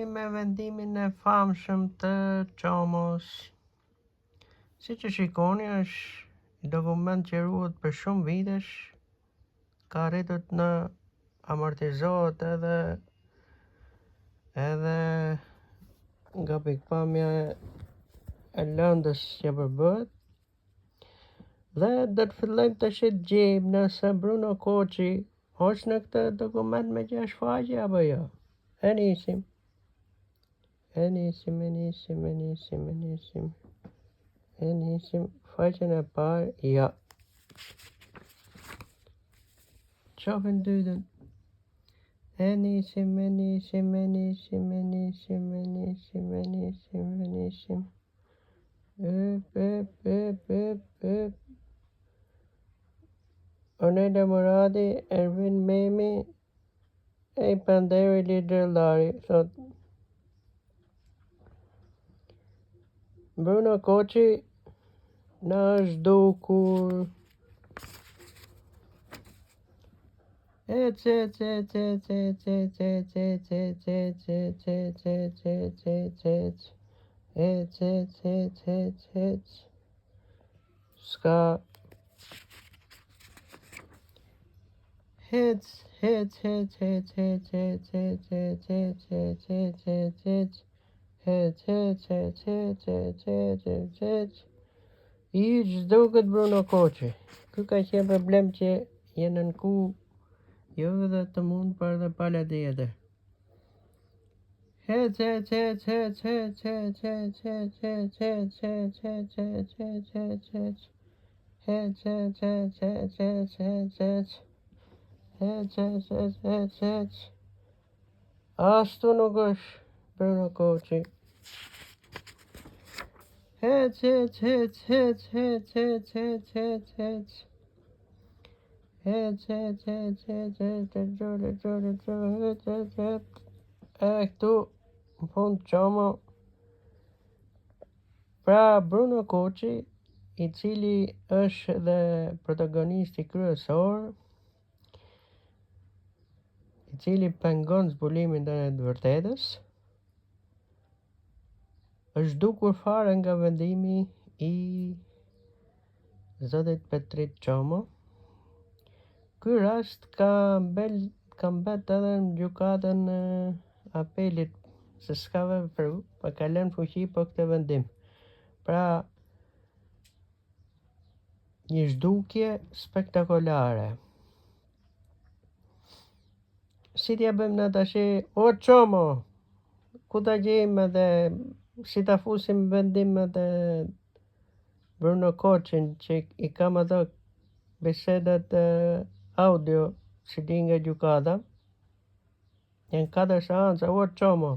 Me vendimin e famshëm të Çomos. Si që shikoni, është një dokument që ruhet për shumë vitesh, ka arritur në amortizohet edhe nga pikpamja e lëndës që përbëhet. Dhe do të fillojmë të gjejmë nëse Bruno Koçi është në këtë dokument me 6 faqe apo jo. E nisim. Faqen e parë, ja. Qofën dytën. E nisim. Onela Muradi, Ervin Memi, e Panderi Liderlari, thot. Bruno Koçi na është dukur. Ska. Iq duket Bruno Koçi. Ky ka qenë problem që jenë në ku jo edhe të mund për dhe pala tjetër. Ashtu nuk është Bruno Koçi. Këtu në fund Çomo. Pra Bruno Koçi, i cili është edhe protagonisti kryesor, i cili pengon zbulimin e të vërtetës, është dukur fare nga vendimi i zotit Petrit Çomo. Ky rast ka mbet edhe në gjykatën e apelit, se s'ka vepru, pa ka lënë fuqi për këtë vendim. Pra, një zhdukje spektakolare. Si t'ja bëjmë në tashi, o Çomo, ku ta gjejmë edhe si ta fusim vendim edhe Bruno Koçin, që i kam ato bisedat audio që di nga gjykata. Janë 4 seanca, o Çomo.